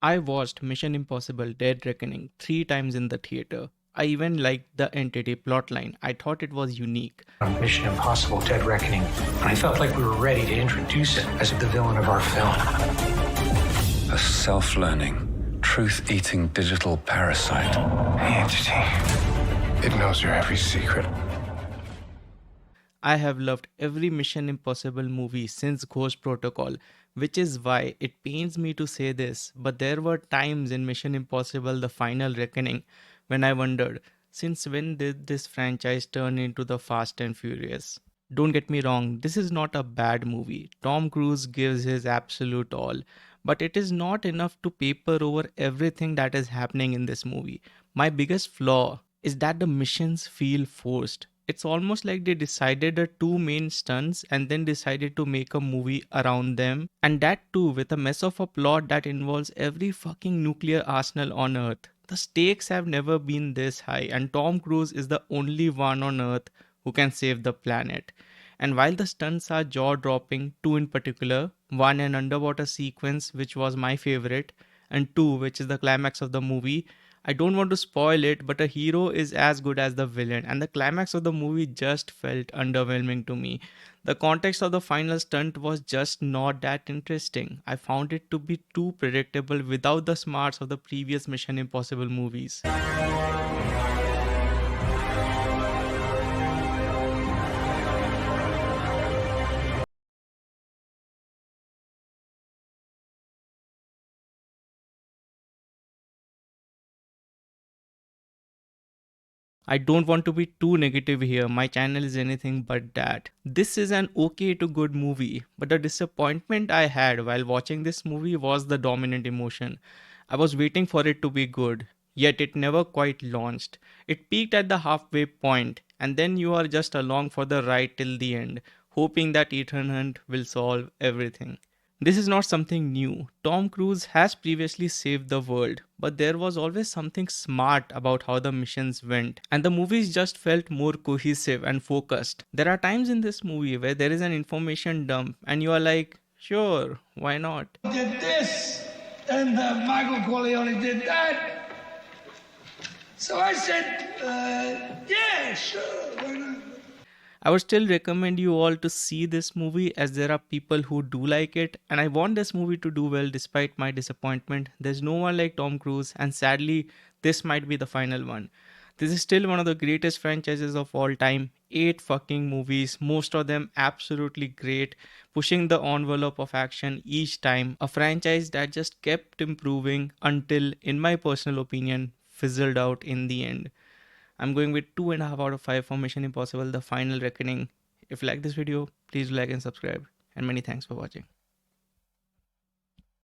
I watched Mission Impossible Dead Reckoning 3 times in the theater. I even liked the entity plotline. I thought it was unique. On Mission Impossible Dead Reckoning, and I felt like we were ready to introduce it as the villain of our film. A self-learning, truth-eating digital parasite. The entity. It knows your every secret. I have loved every Mission Impossible movie since Ghost Protocol, which is why it pains me to say this, but there were times in Mission Impossible The Final Reckoning when I wondered, since when did this franchise turn into the Fast and Furious? Don't get me wrong, this is not a bad movie. Tom Cruise gives his absolute all, but it is not enough to paper over everything that is happening in this movie. My biggest flaw is that the missions feel forced. It's almost like they decided the two main stunts and then decided to make a movie around them, and that too with a mess of a plot that involves every fucking nuclear arsenal on Earth. The stakes have never been this high, and Tom Cruise is the only one on Earth who can save the planet. And while the stunts are jaw dropping, two in particular, one an underwater sequence which was my favorite, and two which is the climax of the movie, I don't want to spoil it, but a hero is as good as the villain, and the climax of the movie just felt underwhelming to me. The context of the final stunt was just not that interesting. I found it to be too predictable without the smarts of the previous Mission Impossible movies. I don't want to be too negative here, my channel is anything but that. This is an okay to good movie, but the disappointment I had while watching this movie was the dominant emotion. I was waiting for it to be good, yet it never quite launched. It peaked at the halfway point, and then you are just along for the ride till the end, hoping that Ethan Hunt will solve everything. This is not something new. Tom Cruise has previously saved the world, but there was always something smart about how the missions went, and the movies just felt more cohesive and focused. There are times in this movie where there is an information dump, and you are like, sure, why not? Did this, and Michael Corleone did that. So I said, yeah, sure, why not? I would still recommend you all to see this movie as there are people who do like it, and I want this movie to do well despite my disappointment. There's no one like Tom Cruise, and sadly, this might be the final one. This is still one of the greatest franchises of all time. 8 fucking movies, most of them absolutely great, pushing the envelope of action each time. A franchise that just kept improving until, in my personal opinion, fizzled out in the end. I'm going with 2.5 out of 5 for Mission Impossible The Final Reckoning. If you like this video, please like and subscribe. And many thanks for watching.